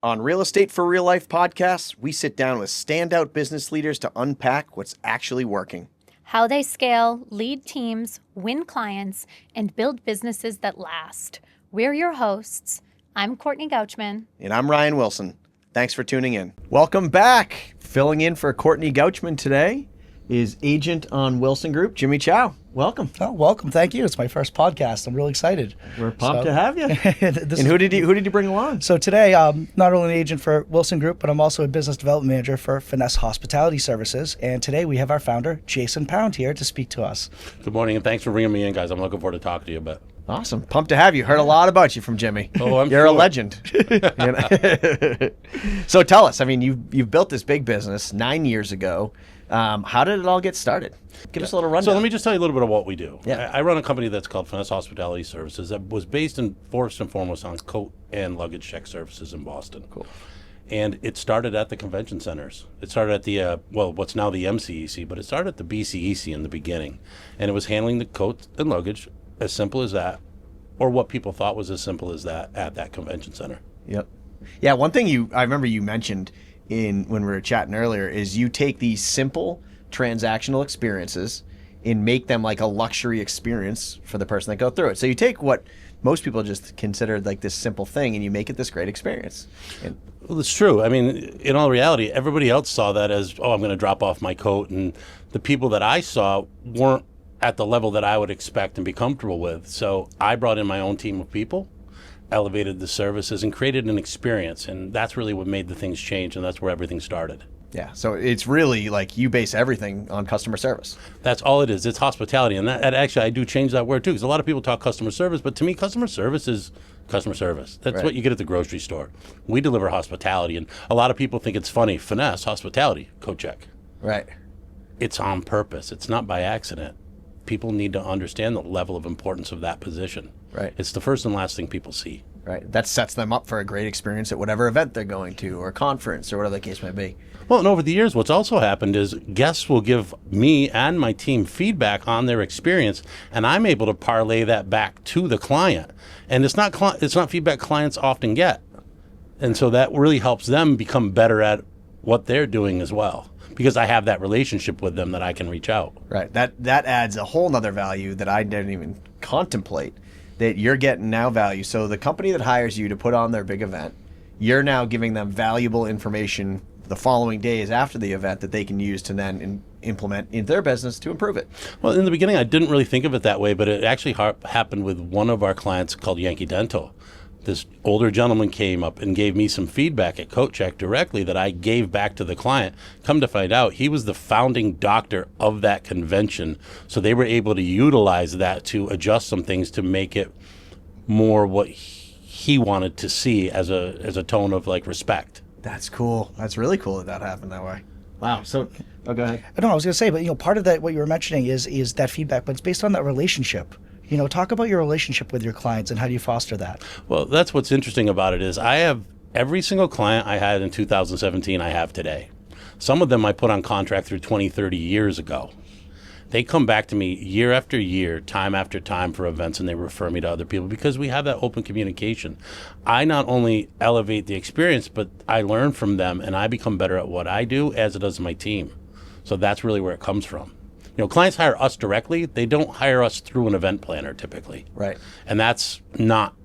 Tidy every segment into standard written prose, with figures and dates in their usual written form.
On Real Estate for Real Life podcasts, we sit down with standout business leaders to unpack what's actually working. How they scale, lead teams, win clients, and build businesses that last. We're your hosts. I'm Courtney Gouchman. And I'm Ryan Wilson. Thanks for tuning in. Welcome back. Filling in for Courtney Gouchman today is agent on Wilson Group, Jimmy Chao. Welcome. Oh, welcome. Thank you. It's my first podcast. I'm really excited. We're pumped to have you. And who did you bring along? So today, I'm not only an agent for Wilson Group, but I'm also a business development manager for Finesse Hospitality Services. And today we have our founder, Jason Pound, here to speak to us. Good morning, and thanks for bringing me in, guys. I'm looking forward to talking to you about. Awesome. Pumped to have you. Heard a lot about you from Jimmy. Oh, I'm You're sure. a legend. So tell us, I mean, you've built this big business 9 years ago. How did it all get started? Give us a little rundown. So let me just tell you a little bit of what we do. Yeah. I run a company that's called Finesse Hospitality Services that was based first and foremost on coat and luggage check services in Boston. Cool. And it started at the convention centers. It started at the, what's now the MCEC, but it started at the BCEC in the beginning. And it was handling the coat and luggage, as simple as that, or what people thought was as simple as that at that convention center. Yep. Yeah, one thing I remember you mentioned when we were chatting earlier is you take these simple transactional experiences and make them like a luxury experience for the person that go through it. So you take what most people just consider like this simple thing and you make it this great experience. Well, it's true. I mean, in all reality, everybody else saw that as, oh, I'm going to drop off my coat. And the people that I saw weren't at the level that I would expect and be comfortable with. So I brought in my own team of people, elevated the services, and created an experience. And that's really what made the things change, and that's where everything started. Yeah, so it's really like you base everything on customer service. That's all it is. It's hospitality. And that actually, I do change that word too, because a lot of people talk customer service, but to me, customer service is customer service. That's Right. what you get at the grocery store. We deliver hospitality, and a lot of people think it's funny. Finesse, hospitality, coat check. Right. It's on purpose. It's not by accident. People need to understand the level of importance of that position. Right. It's the first and last thing people see. Right. That sets them up for a great experience at whatever event they're going to or conference or whatever the case may be. Well, and over the years, what's also happened is guests will give me and my team feedback on their experience, and I'm able to parlay that back to the client. And it's not feedback clients often get. And so that really helps them become better at what they're doing as well, because I have that relationship with them that I can reach out. Right. That adds a whole nother value that I didn't even contemplate, that you're getting now value. So the company that hires you to put on their big event, you're now giving them valuable information the following days after the event that they can use to then implement in their business to improve it. Well, in the beginning, I didn't really think of it that way, but it actually happened with one of our clients called Yankee Dental. This older gentleman came up and gave me some feedback at Coat Check directly that I gave back to the client. Come to find out, he was the founding doctor of that convention, so they were able to utilize that to adjust some things to make it more what he wanted to see as a tone of like respect. That's cool. That's really cool that happened that way. Wow. So, go ahead. No, I was going to say, but part of that, what you were mentioning is that feedback, but it's based on that relationship. Talk about your relationship with your clients and how do you foster that? Well, that's what's interesting about it is I have every single client I had in 2017 I have today. Some of them I put on contract through 20, 30 years ago. They come back to me year after year, time after time for events, and they refer me to other people because we have that open communication. I not only elevate the experience, but I learn from them and I become better at what I do as it does my team. So that's really where it comes from. Clients hire us directly. They don't hire us through an event planner typically. Right. And that's not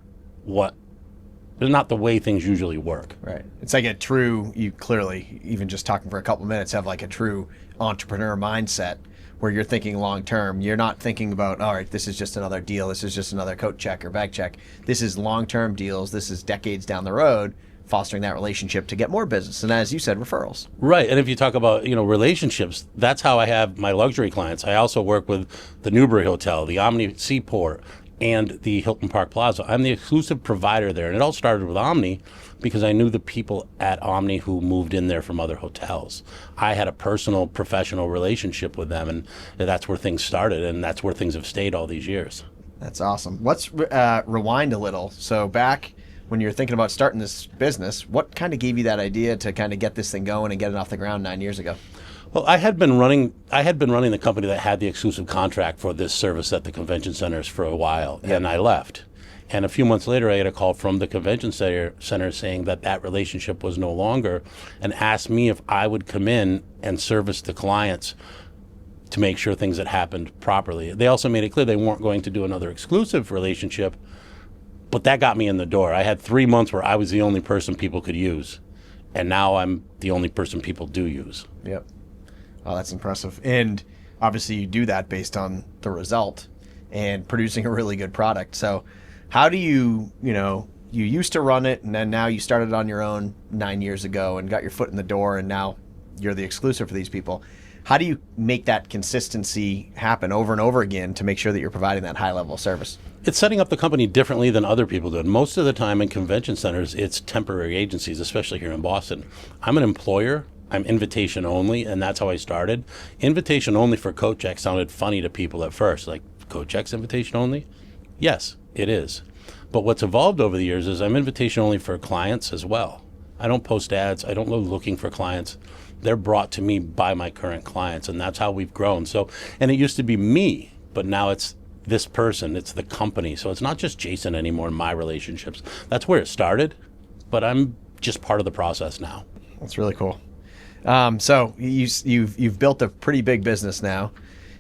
the way things usually work. Right. It's like you clearly, even just talking for a couple of minutes, have like a true entrepreneur mindset where you're thinking long term. You're not thinking about, all right, this is just another deal. This is just another coat check or bag check. This is long-term deals. This is decades down the road, fostering that relationship to get more business. And as you said, referrals. Right. And if you talk about, relationships, that's how I have my luxury clients. I also work with the Newbury Hotel, the Omni Seaport, and the Hilton Park Plaza. I'm the exclusive provider there. And it all started with Omni because I knew the people at Omni who moved in there from other hotels. I had a personal, professional relationship with them, and that's where things started, and that's where things have stayed all these years. That's awesome. Let's rewind a little. So back when you were thinking about starting this business, what kind of gave you that idea to kind of get this thing going and get it off the ground 9 years ago? Well, I had been running the company that had the exclusive contract for this service at the convention centers for a while, and I left. And a few months later, I had a call from the convention center saying that that relationship was no longer, and asked me if I would come in and service the clients to make sure things had happened properly. They also made it clear they weren't going to do another exclusive relationship, but that got me in the door. I had 3 months where I was the only person people could use, and now I'm the only person people do use. Yep. Oh, that's impressive. And obviously you do that based on the result and producing a really good product. So how do you used to run it, and then now you started on your own 9 years ago and got your foot in the door, and now you're the exclusive for these people. How do you make that consistency happen over and over again to make sure that you're providing that high level of service? It's setting up the company differently than other people do. Most of the time in convention centers, it's temporary agencies, especially here in Boston. I'm an employer. I'm invitation only, and that's how I started. Invitation only for coat check sounded funny to people at first. Like, coat check's invitation only? Yes, it is. But what's evolved over the years is I'm invitation only for clients as well. I don't post ads. I don't go looking for clients. They're brought to me by my current clients, and that's how we've grown. So, and it used to be me, but now it's this person, it's the company. So it's not just Jason anymore in my relationships. That's where it started, but I'm just part of the process now. That's really cool. So you've built a pretty big business now.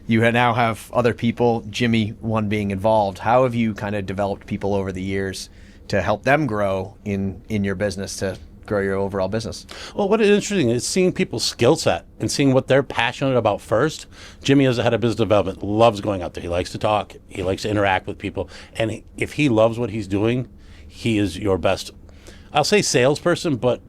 You now have other people, Jimmy one being involved. How have you kind of developed people over the years to help them grow in your business, to grow your overall business? Well, what is interesting is seeing people's skill set and seeing what they're passionate about first. Jimmy, as a head of business development, loves going out there. He likes to talk. He likes to interact with people. And if he loves what he's doing, he is your best, I'll say salesperson, but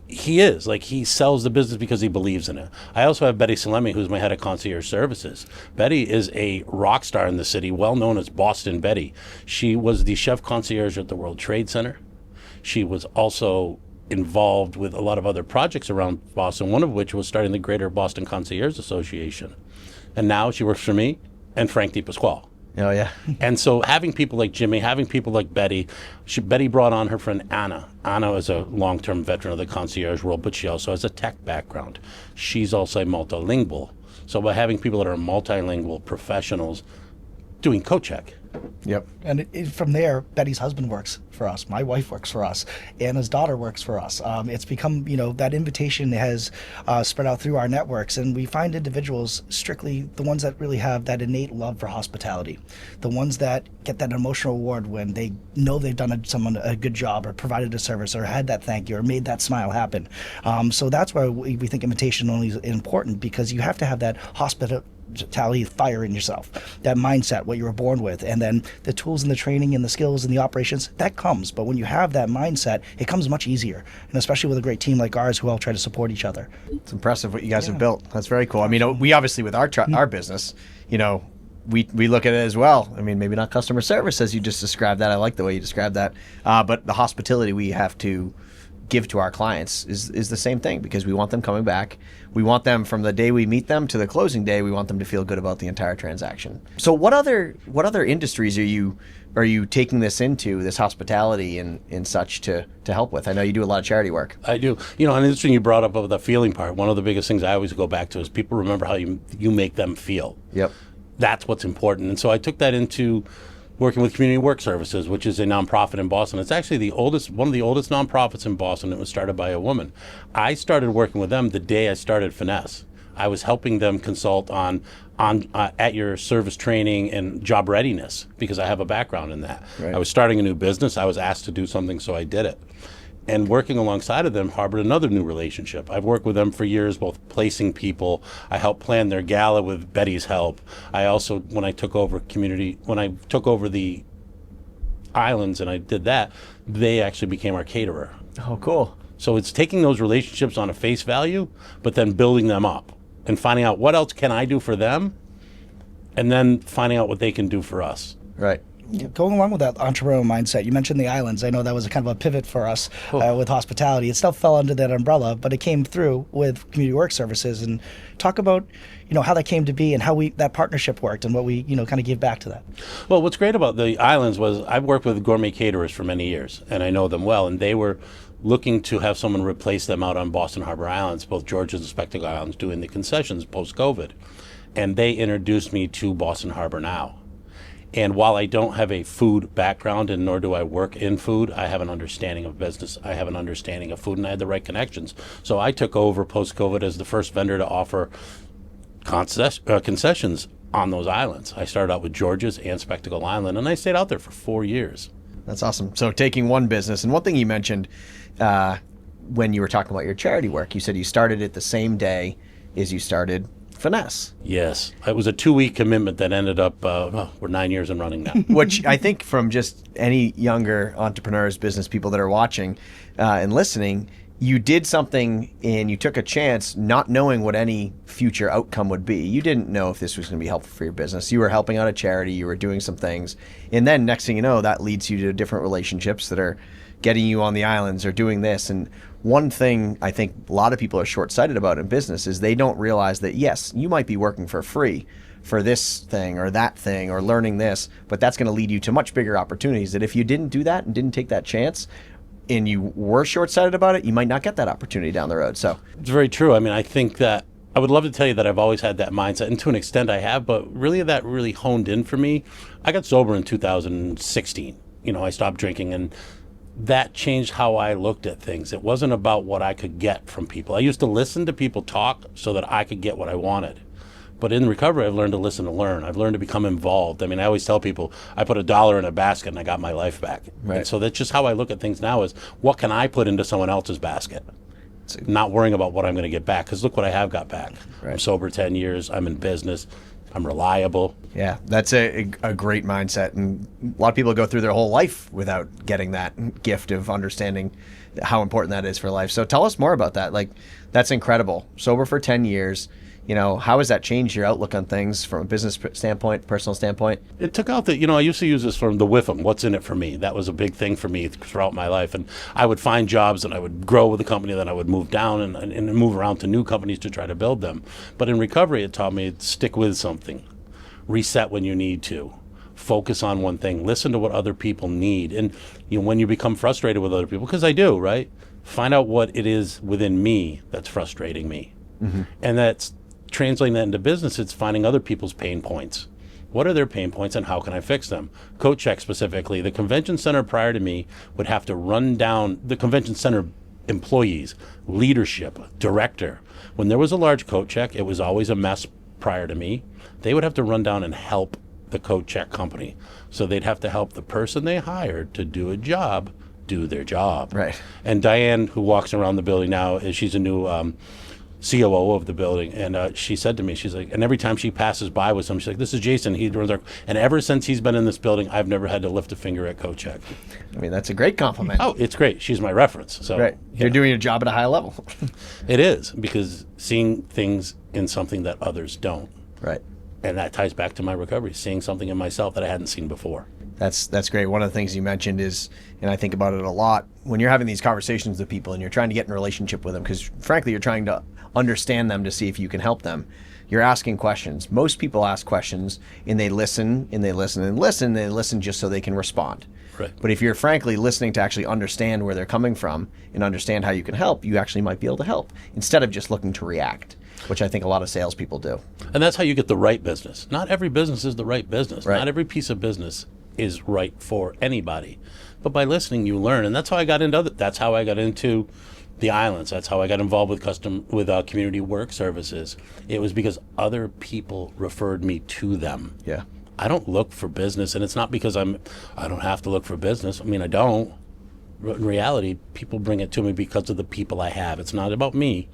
he is. Like, he sells the business because he believes in it. I also have Betty Salemi, who's my head of concierge services. Betty is a rock star in the city, well known as Boston Betty. She was the chef concierge at the World Trade Center. She was also involved with a lot of other projects around Boston, one of which was starting the Greater Boston Concierge Association. And now she works for me and Frank DiPasquale. Oh, yeah. And so having people like Jimmy, having people like Betty, Betty brought on her friend Anna. Anna is a long-term veteran of the concierge world, but she also has a tech background. She's also multilingual. So by having people that are multilingual professionals doing coat check. Yep. And from there, Betty's husband works for us. My wife works for us. Anna's daughter works for us. It's become, that invitation has spread out through our networks, and we find individuals, strictly the ones that really have that innate love for hospitality, the ones that get that emotional reward when they know they've done someone a good job or provided a service or had that thank you or made that smile happen. So that's why we think invitation only is important, because you have to have that hospitality fire in yourself, that mindset, what you were born with, and then the tools and the training and the skills and the operations, that comes. But when you have that mindset, it comes much easier, and especially with a great team like ours who all try to support each other. It's impressive what you guys have built. That's very cool. I mean, we obviously, with our business, we look at it as well. I mean, maybe not customer service as you just described that. I like the way you described that. But the hospitality we have to give to our clients is the same thing, because we want them coming back. We want them from the day we meet them to the closing day. We want them to feel good about the entire transaction. So what other industries are you taking this into, this hospitality and such, to help with? I know you do a lot of charity work. I do. And it's interesting you brought up about the feeling part. One of the biggest things I always go back to is people remember how you make them feel. Yep. That's what's important. And so I took that into working with Community Work Services, which is a nonprofit in Boston. It's actually one of the oldest nonprofits in Boston. It was started by a woman. I started working with them the day I started Finesse. I was helping them consult on at your service training and job readiness, because I have a background in that. Right. I was starting a new business. I was asked to do something, so I did it. And working alongside of them harbored another new relationship. I've worked with them for years, both placing people. I helped plan their gala with Betty's help. I also, when I took over the islands and I did that, they actually became our caterer. Oh, cool. So it's taking those relationships on a face value, but then building them up and finding out what else can I do for them, and then finding out what they can do for us. Right. Going along with that entrepreneurial mindset, you mentioned the islands. I know that was a kind of a pivot for us with hospitality. It still fell under that umbrella, but it came through with Community Work Services. And talk about, how that came to be and how that partnership worked and what we, kind of give back to that. Well, what's great about the islands was I've worked with gourmet caterers for many years, and I know them well. And they were looking to have someone replace them out on Boston Harbor Islands, both Georges and Spectacle Islands, doing the concessions post-COVID. And they introduced me to Boston Harbor Now. And while I don't have a food background, and nor do I work in food, I have an understanding of business. I have an understanding of food, and I had the right connections. So I took over post-COVID as the first vendor to offer concessions on those islands. I started out with George's and Spectacle Island, and I stayed out there for 4 years. That's awesome. So taking one business, and one thing you mentioned when you were talking about your charity work, you said you started it the same day as you started Finesse. Yes. It was a 2-week commitment that ended up, we're 9 years and running now. Which I think from just any younger entrepreneurs, business people that are watching and listening, you did something and you took a chance not knowing what any future outcome would be. You didn't know if this was going to be helpful for your business. You were helping out a charity, you were doing some things. And then next thing you know, that leads you to different relationships that are getting you on the islands or doing this. And one thing I think a lot of people are short-sighted about in business is they don't realize that, yes, you might be working for free for this thing or that thing or learning this, but that's going to lead you to much bigger opportunities that if you didn't do that and didn't take that chance and you were short-sighted about it, you might not get that opportunity down the road. So it's very true. I mean, I think that I would love to tell you that I've always had that mindset, and to an extent I have, but really that really honed in for me. I got sober in 2016. I stopped drinking, and that changed how I looked at things. It wasn't about what I could get from people. I used to listen to people talk so that I could get what I wanted. But in recovery, I've learned to listen and learn. I've learned to become involved. I mean, I always tell people, I put $1 in a basket and I got my life back. Right. And so that's just how I look at things now is, what can I put into someone else's basket? Not worrying about what I'm going to get back, because look what I have got back. Right. I'm sober 10 years. I'm in business. I'm reliable. yeah, that's a great mindset. And a lot of people go through their whole life without getting that gift of understanding how important that is for life. So tell us more about that. Like, that's incredible. Sober for 10 years. How has that changed your outlook on things from a business standpoint, personal standpoint? It took out I used to use this from the WIFM, what's in it for me. That was a big thing for me throughout my life. And I would find jobs and I would grow with the company, then I would move down and move around to new companies to try to build them. But in recovery, it taught me to stick with something, reset when you need to, focus on one thing, listen to what other people need. And when you become frustrated with other people, because I do, right? Find out what it is within me that's frustrating me. Mm-hmm. And that's translating that into business. It's finding other people's pain points. What are their pain points and how can I fix them? Coat check specifically. The convention center prior to me would have to run down the convention center employees, leadership, director. When there was a large coat check, it was always a mess prior to me. They would have to run down and help the coat check company. So they'd have to help the person they hired to do a job do their job. Right. And Diane, who walks around the building now, she's a new COO of the building, and she said to me, she's like, and every time she passes by with someone, she's like, this is Jason, he runs our, and ever since he's been in this building, I've never had to lift a finger at coat check. I mean, that's a great compliment. Oh, it's great. She's my reference. So Right. You're doing your job at a high level. It is, because seeing things in something that others don't. Right. And that ties back to my recovery, seeing something in myself that I hadn't seen before. That's great. One of the things you mentioned is, and I think about it a lot, when you're having these conversations with people and you're trying to get in a relationship with them, because frankly, you're trying to understand them to see if you can help them. You're asking questions. Most people ask questions and they listen and they listen and listen. And they listen just so they can respond. Right. But if you're frankly listening to actually understand where they're coming from and understand how you can help, you actually might be able to help instead of just looking to react, which I think a lot of salespeople do. And that's how you get the right business. Not every business is the right business. Right. Not every piece of business is right for anybody. But by listening, you learn. And that's how I got into that's how I got into the islands. That's how I got involved with community work services. It was because other people referred me to them. Yeah. I don't look for business, and it's not because I don't have to look for business. I mean, I don't. In reality, people bring it to me because of the people I have. It's not about me.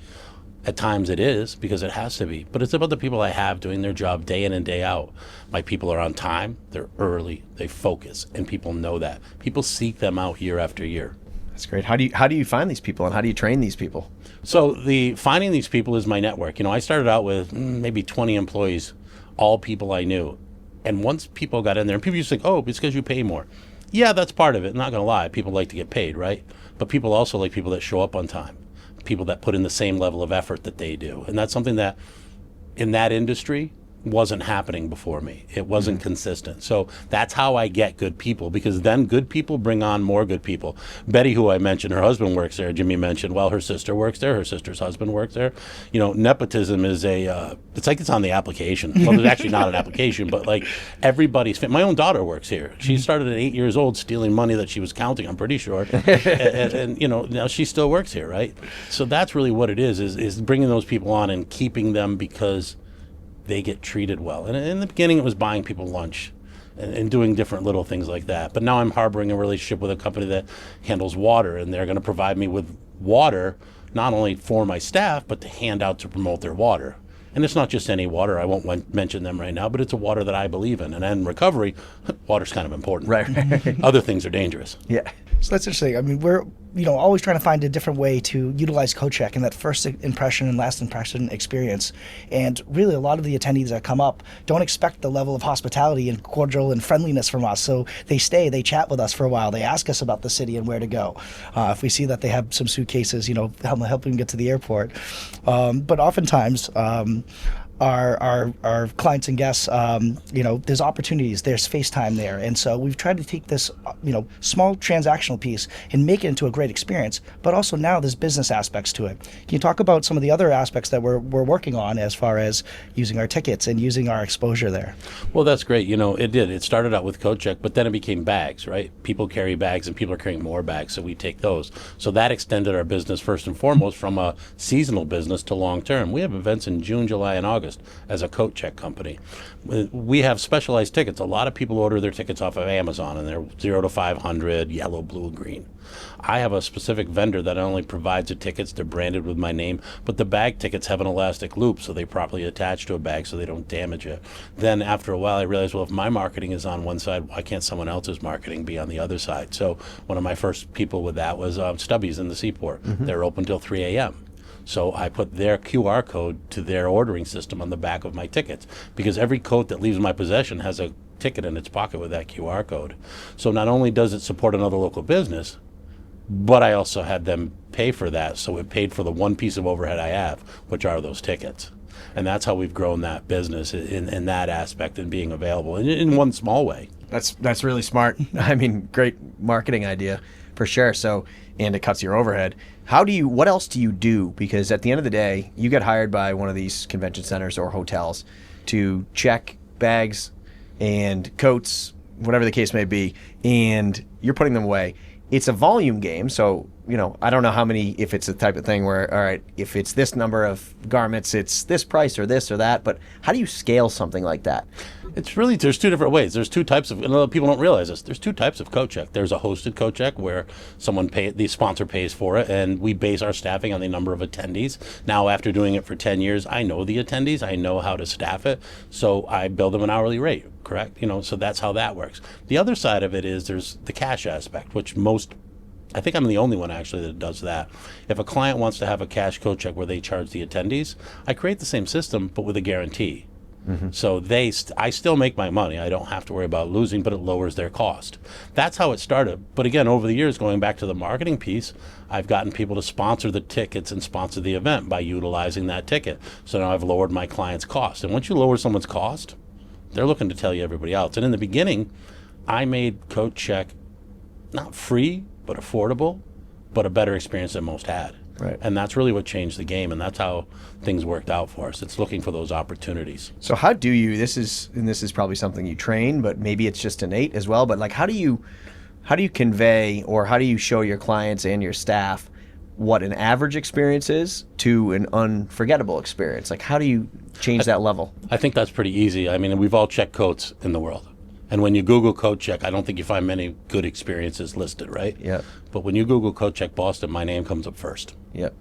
At times it is, because it has to be. But it's about the people I have doing their job day in and day out. My people are on time, they're early, they focus, and people know that. People seek them out year after year. That's great. How do you find these people and how do you train these people? So finding these people is my network. I started out with maybe 20 employees, all people I knew. And once people got in there, and people used to think, oh, it's because you pay more. Yeah, that's part of it. I'm not going to lie. People like to get paid, right? But people also like people that show up on time, people that put in the same level of effort that they do. And that's something that in that industry, wasn't happening before me. It wasn't consistent. So that's how I get good people, because then good people bring on more good people. Betty, who I mentioned, her husband works there. Jimmy mentioned, well, her sister works there. Her sister's husband works there. You know, nepotism is it's like it's on the application. Well, there's actually not an application, but like my own daughter works here. She started at 8 years old stealing money that she was counting, I'm pretty sure. and you know, now she still works here, right? So that's really what it is bringing those people on and keeping them because they get treated well. And in the beginning, it was buying people lunch and doing different little things like that. But now I'm harboring a relationship with a company that handles water, and they're going to provide me with water, not only for my staff, but to hand out to promote their water. And it's not just any water. I won't mention them right now, but it's a water that I believe in. And in recovery, water's kind of important. Right. Other things are dangerous. Yeah. So that's interesting. I mean, we're always trying to find a different way to utilize CoachCheck and that first impression and last impression experience. And really, a lot of the attendees that come up don't expect the level of hospitality and cordial and friendliness from us. So they stay, they chat with us for a while, they ask us about the city and where to go. If we see that they have some suitcases, help them get to the airport. But oftentimes, our clients and guests, there's opportunities, there's FaceTime there. And so we've tried to take this, small transactional piece and make it into a great experience, but also now there's business aspects to it. Can you talk about some of the other aspects that we're working on as far as using our tickets and using our exposure there? Well, that's great. It started out with CoachCheck, but then it became bags, right? People carry bags and people are carrying more bags, so we take those. So that extended our business first and foremost from a seasonal business to long term. We have events in June, July, and August as a CoachCheck company. We have specialized tickets. A lot of people order their tickets off of Amazon, and they're 0 to 500, yellow, blue, green. I have a specific vendor that not only provides the tickets, they're branded with my name, but the bag tickets have an elastic loop, so they properly attach to a bag so they don't damage it. Then after a while, I realized, well, if my marketing is on one side, why can't someone else's marketing be on the other side? So one of my first people with that was Stubby's in the Seaport. They're open till 3 a.m. So I put their QR code to their ordering system on the back of my tickets, because every coat that leaves my possession has a ticket in its pocket with that QR code. So not only does it support another local business, but I also had them pay for that. So it paid for the one piece of overhead I have, which are those tickets. And that's how we've grown that business in that aspect and being available in one small way. That's really smart. I mean, great marketing idea for sure. So, and it cuts your overhead. What else do you do? Because at the end of the day, you get hired by one of these convention centers or hotels to check bags and coats, whatever the case may be, and you're putting them away. It's a volume game. So, I don't know how many, if it's the type of thing where, all right, if it's this number of garments, it's this price or this or that. But how do you scale something like that? There's two different ways. There's two types of, and a lot of people don't realize this, there's two types of CoachCheck. There's a hosted CoachCheck where the sponsor pays for it, and we base our staffing on the number of attendees. Now, after doing it for 10 years, I know the attendees, I know how to staff it, so I bill them an hourly rate, correct? So that's how that works. The other side of it is there's the cash aspect, which I think I'm the only one actually that does that. If a client wants to have a cash CoachCheck where they charge the attendees, I create the same system, but with a guarantee. So I still make my money. I don't have to worry about losing, but it lowers their cost. That's how it started. But again, over the years, going back to the marketing piece, I've gotten people to sponsor the tickets and sponsor the event by utilizing that ticket. So now I've lowered my client's cost. And once you lower someone's cost, they're looking to tell you everybody else. And in the beginning, I made CoachCheck not free, but affordable, but a better experience than most had. Right. And that's really what changed the game, and that's how things worked out for us. It's looking for those opportunities. So how do you, this is probably something you train, but maybe it's just innate as well, but like how do you convey, or how do you show your clients and your staff what an average experience is to an unforgettable experience? Like how do you change that level? I think that's pretty easy. I mean, we've all checked coats in the world. And when you Google CoachCheck, I don't think you find many good experiences listed, right? Yeah. But when you Google CoachCheck Boston, my name comes up first. Yep.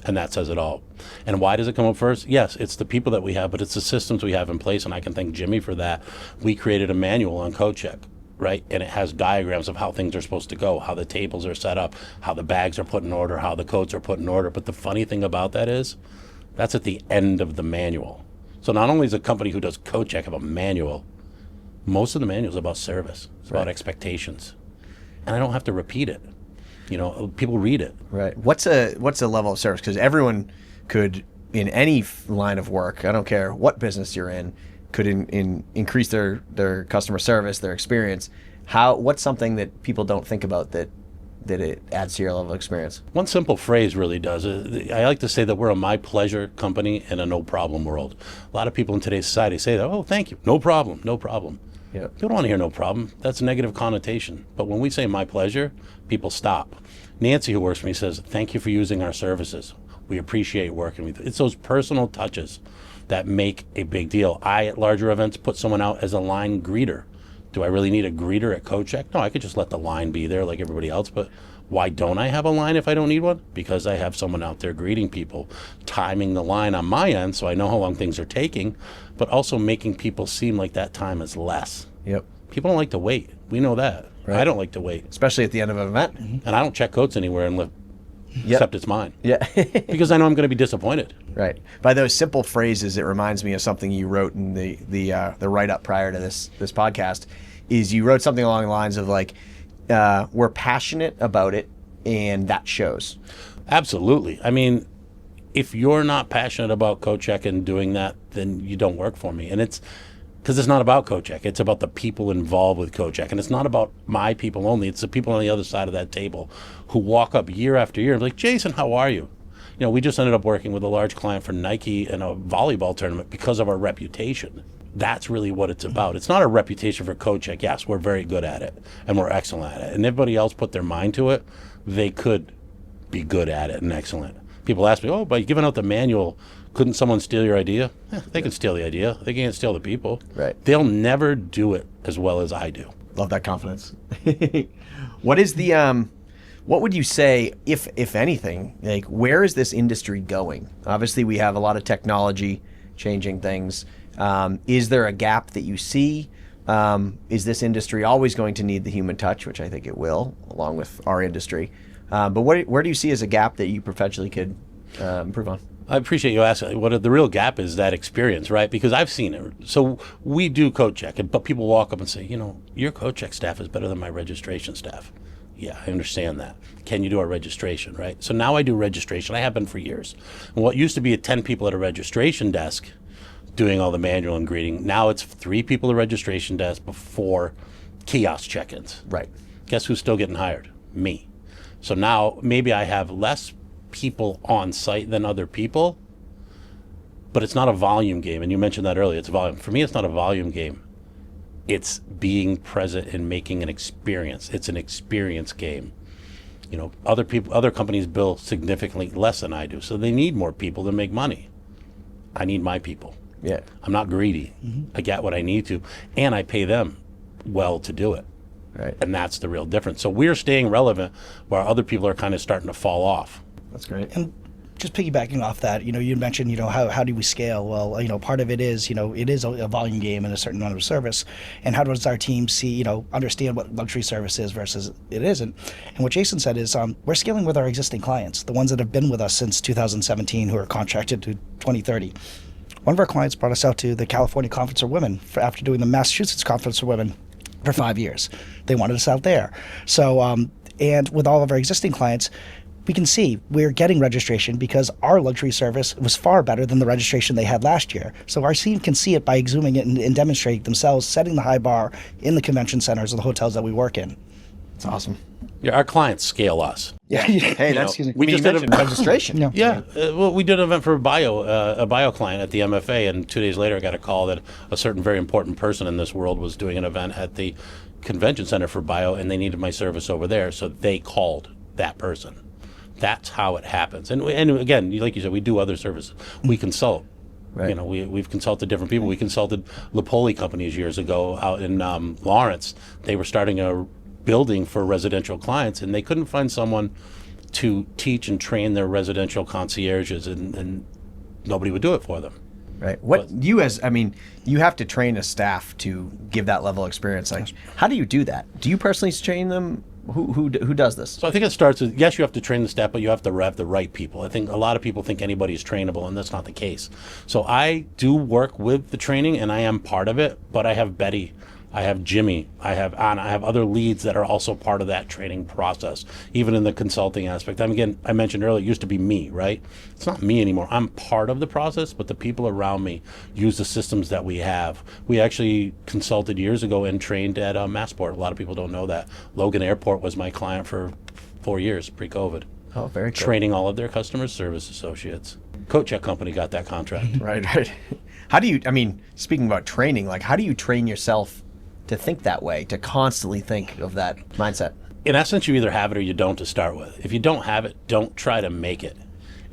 And that says it all. And why does it come up first? Yes, it's the people that we have, but it's the systems we have in place, and I can thank Jimmy for that. We created a manual on CoachCheck, right? And it has diagrams of how things are supposed to go, how the tables are set up, how the bags are put in order, how the coats are put in order. But the funny thing about that is, that's at the end of the manual. So not only is a company who does CoachCheck have a manual, most of the manual is about service. It's about expectations. And I don't have to repeat it. People read it. Right. What's a level of service? Because everyone could, in any line of work, I don't care what business you're in, could increase their customer service, their experience. What's something that people don't think about that it adds to your level of experience? One simple phrase really does. I like to say that we're a my pleasure company in a no problem world. A lot of people in today's society say that, oh, thank you, no problem, no problem. Yeah. People don't want to hear no problem. That's a negative connotation. But when we say my pleasure, people stop. Nancy, who works for me, says, thank you for using our services. We appreciate working with you. It's those personal touches that make a big deal. I, at larger events, put someone out as a line greeter. Do I really need a greeter at CoachCheck? No, I could just let the line be there like everybody else, but why don't I have a line if I don't need one? Because I have someone out there greeting people, timing the line on my end so I know how long things are taking, but also making people seem like that time is less. Yep. People don't like to wait. We know that. Right. I don't like to wait. Especially at the end of an event. And I don't check coats anywhere except it's mine. Yeah. Because I know I'm going to be disappointed. Right. By those simple phrases, it reminds me of something you wrote in the write-up prior to this podcast. Is you wrote something along the lines of like, we're passionate about it, and that shows. Absolutely. I mean, if you're not passionate about CoachCheck and doing that, then you don't work for me. And it's because it's not about CoachCheck. It's about the people involved with CoachCheck. And it's not about my people only. It's the people on the other side of that table who walk up year after year and be like, Jason, how are you? You know, we just ended up working with a large client for Nike in a volleyball tournament because of our reputation. That's really what it's about. It's not a reputation for CoachCheck. Yes, we're very good at it and we're excellent at it. And everybody else put their mind to it, they could be good at it and excellent. People ask me, oh, by giving out the manual, couldn't someone steal your idea? They can steal the idea. They can't steal the people. Right. They'll never do it as well as I do. Love that confidence. What is what would you say, if anything, like where is this industry going? Obviously, we have a lot of technology changing things. Is there a gap that you see? Is this industry always going to need the human touch, which I think it will, along with our industry? But where do you see as a gap that you professionally could improve on? I appreciate you asking. What the real gap is that experience, right? Because I've seen it. So we do CoachCheck, but people walk up and say, you know, your CoachCheck staff is better than my registration staff. Yeah, I understand that. Can you do our registration, right? So now I do registration. I have been for years. And what used to be 10 people at a registration desk doing all the manual and greeting, now it's 3 people at a registration desk before kiosk check-ins. Right. Guess who's still getting hired? Me. So now maybe I have less people on site than other people, but it's not a volume game. And you mentioned that earlier. It's volume. For me, it's not a volume game. It's being present and making an experience. It's an experience game. You know, other companies bill significantly less than I do, so they need more people to make money. I need my people. Yeah. I'm not greedy. I get what I need to, and I pay them well to do it. Right. And that's the real difference. So we're staying relevant while other people are kind of starting to fall off. That's great. And just piggybacking off that, you know, you mentioned, you know, how do we scale? Well, you know, part of it is, you know, it is a volume game and a certain amount of service. And how does our team see, you know, understand what luxury service is versus it isn't? And what Jason said is we're scaling with our existing clients, the ones that have been with us since 2017 who are contracted to 2030. One of our clients brought us out to the California Conference for Women after doing the Massachusetts Conference for Women for 5 years. They wanted us out there. So, and with all of our existing clients, we can see we're getting registration because our luxury service was far better than the registration they had last year. So our team can see it by exhuming it and demonstrating themselves, setting the high bar in the convention centers or the hotels that we work in. It's awesome. Yeah, our clients scale us. Yeah. Hey, that's we just did a registration. Yeah. Well, we did an event for a bio client at the MFA, and 2 days later I got a call that a certain very important person in this world was doing an event at the convention center for bio, and they needed my service over there, so they called that person. That's how it happens. And again, like you said, we do other services. We consult. Right. You know, we've consulted different people. We consulted Lipoli companies years ago out in Lawrence. They were starting a building for residential clients, and they couldn't find someone to teach and train their residential concierges, and nobody would do it for them. Right. You have to train a staff to give that level of experience. Like, how do you do that? Do you personally train them? Who does this? So I think it starts with, yes, you have to train the staff, but you have to have the right people. I think a lot of people think anybody's trainable, and that's not the case. So I do work with the training, and I am part of it, but I have Betty I have Jimmy, I have Anna, I have other leads that are also part of that training process, even in the consulting aspect. Again, I mentioned earlier, it used to be me, right? It's not me anymore. I'm part of the process, but the people around me use the systems that we have. We actually consulted years ago and trained at Massport. A lot of people don't know that. Logan Airport was my client for 4 years pre-COVID. Oh, very cool. Training all of their customer service associates. Coat Check Company got that contract. Right. How do you, I mean, speaking about training, like how do you train yourself to think that way, to constantly think of that mindset? In essence, you either have it or you don't to start with. If you don't have it, don't try to make it.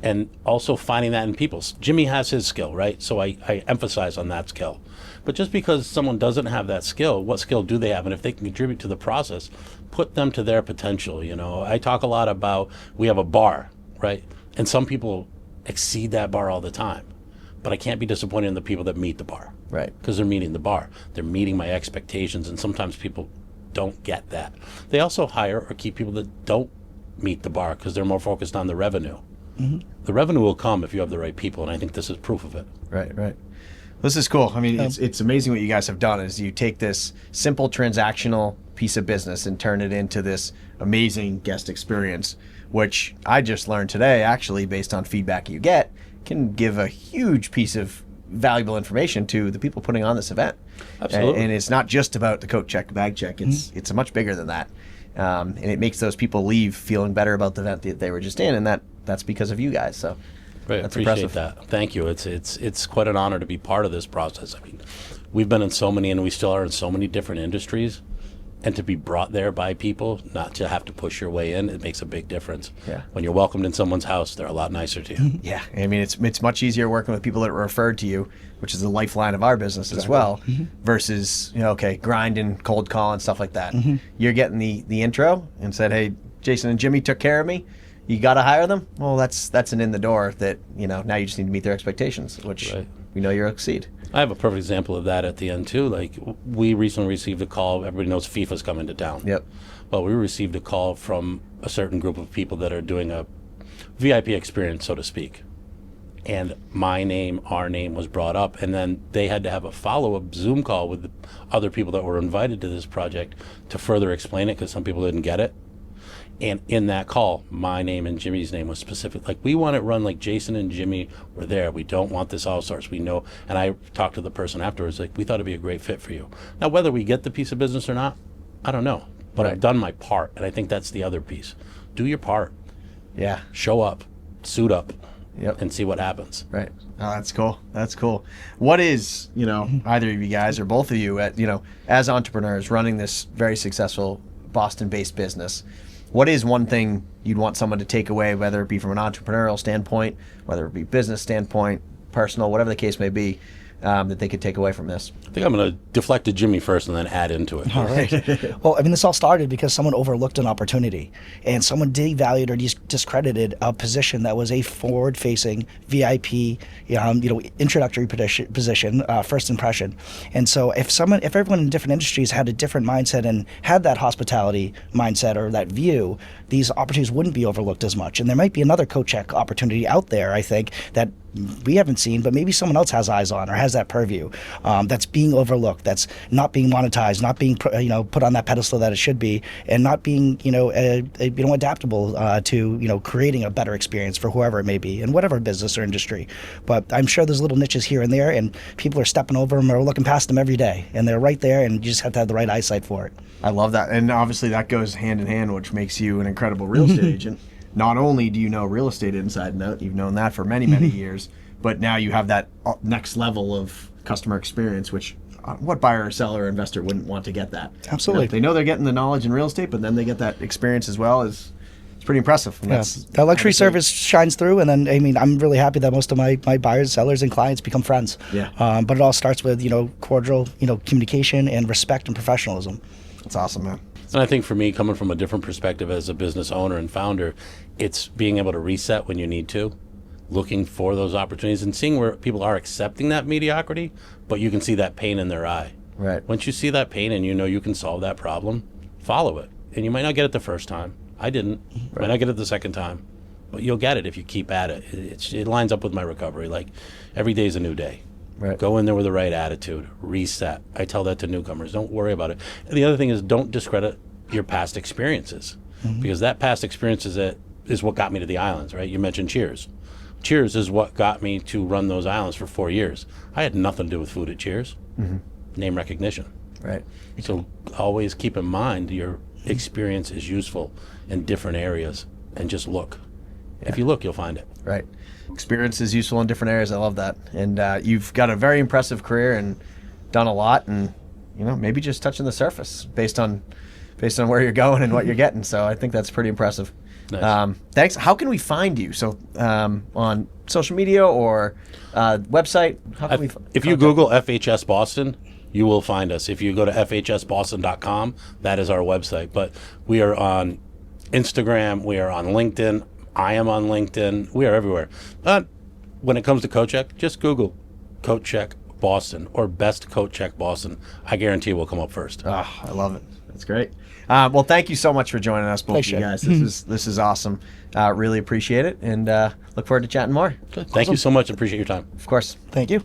And also finding that in people. Jimmy has his skill, right? So I emphasize on that skill. But just because someone doesn't have that skill, what skill do they have? And if they can contribute to the process, put them to their potential. You know, I talk a lot about, we have a bar, right? And some people exceed that bar all the time. But I can't be disappointed in the people that meet the bar. Right. Because they're meeting the bar. They're meeting my expectations, and sometimes people don't get that. They also hire or keep people that don't meet the bar because they're more focused on the revenue. Mm-hmm. The revenue will come if you have the right people, and I think this is proof of it. Right. This is cool. I mean, it's amazing what you guys have done is you take this simple transactional piece of business and turn it into this amazing guest experience, which I just learned today, actually, based on feedback you get, can give a huge piece of valuable information to the people putting on this event. Absolutely. And it's not just about the coat check, bag check. It's much bigger than that. And it makes those people leave feeling better about the event that they were just in, and that's because of you guys. So Right, that's appreciate impressive. that. Thank you. It's quite an honor to be part of this process. I mean, we've been in so many, and we still are in so many different industries, and to be brought there by people, not to have to push your way in, it makes a big difference. Yeah. When you're welcomed in someone's house, they're a lot nicer to you. Yeah, I mean, it's much easier working with people that are referred to you, which is the lifeline of our business as well, versus, grind and cold call and stuff like that. You're getting the intro and said, hey, Jason and Jimmy took care of me. You got to hire them. Well, that's an in the door that, now you just need to meet their expectations, which we know you'll exceed. I have a perfect example of that at the end, too. Like, we recently received a call. Everybody knows FIFA's coming to town. Yep. Well, we received a call from a certain group of people that are doing a VIP experience, so to speak. And my name, our name was brought up. And then they had to have a follow-up Zoom call with the other people that were invited to this project to further explain it, because some people didn't get it. And in that call, my name and Jimmy's name was specific. Like, we want it run like Jason and Jimmy were there. We don't want this outsourced. We know. And I talked to the person afterwards, like, we thought it'd be a great fit for you. Now, whether we get the piece of business or not, I don't know. But I've done my part. And I think that's the other piece. Do your part. Yeah. Show up. Suit up. Yep. And see what happens. Right. Oh, that's cool. That's cool. What is, either of you guys or both of you as entrepreneurs running this very successful Boston-based business, what is one thing you'd want someone to take away, whether it be from an entrepreneurial standpoint, whether it be business standpoint, personal, whatever the case may be, that they could take away from this? I think I'm going to deflect to Jimmy first and then add into it. All right. Well, I mean, this all started because someone overlooked an opportunity, and someone devalued or discredited a position that was a forward-facing VIP, introductory position, first impression. And so, if everyone in different industries had a different mindset and had that hospitality mindset or that view, these opportunities wouldn't be overlooked as much. And there might be another coat check opportunity out there, I think, that we haven't seen, but maybe someone else has eyes on or has that purview, that's being overlooked, that's not being monetized, not being put on that pedestal that it should be, and not being adaptable to creating a better experience for whoever it may be in whatever business or industry. But I'm sure there's little niches here and there, and people are stepping over them or looking past them every day, and they're right there, and you just have to have the right eyesight for it. I love that, and obviously that goes hand in hand, which makes you an incredible real estate agent. Not only do you know real estate inside and out, you've known that for many, many years, but now you have that next level of customer experience, which what buyer or seller or investor wouldn't want to get that? Absolutely. They know they're getting the knowledge in real estate, but then they get that experience as well. It's pretty impressive. And that luxury service shines through, and then, I'm really happy that most of my buyers, sellers, and clients become friends. Yeah. But it all starts with, cordial, communication and respect and professionalism. That's awesome, man. And I think for me, coming from a different perspective as a business owner and founder, it's being able to reset when you need to, looking for those opportunities and seeing where people are accepting that mediocrity, but you can see that pain in their eye. Right. Once you see that pain and you can solve that problem, follow it. And you might not get it the first time. I didn't. Might not get it the second time. But you'll get it if you keep at it. It lines up with my recovery. Like, every day is a new day. Right. Go in there with the right attitude. Reset. I tell that to newcomers. Don't worry about it. And the other thing is, don't discredit your past experiences, because that past experiences is what got me to the islands, right? You mentioned Cheers. Cheers is what got me to run those islands for 4 years. I had nothing to do with food at Cheers. Name recognition. Right. So always keep in mind your experience is useful in different areas, and just look. If you look, you'll find it. Right. Experience is useful in different areas. I love that. And you've got a very impressive career and done a lot, and maybe just touching the surface based on where you're going and what you're getting. So I think that's pretty impressive. Nice. Thanks. How can we find you? So on social media or website? How can we? If you Google FHS Boston, you will find us. If you go to fhsboston.com, that is our website. But we are on Instagram. We are on LinkedIn. I am on LinkedIn. We are everywhere. When it comes to Coach Check, just Google Coach Check Boston or Best Coach Check Boston. I guarantee we'll come up first. Oh, I love it. That's great. Well, thank you so much for joining us, both of you guys. This is awesome. Really appreciate it, and look forward to chatting more. Thank you so much. Appreciate your time. Of course. Thank you.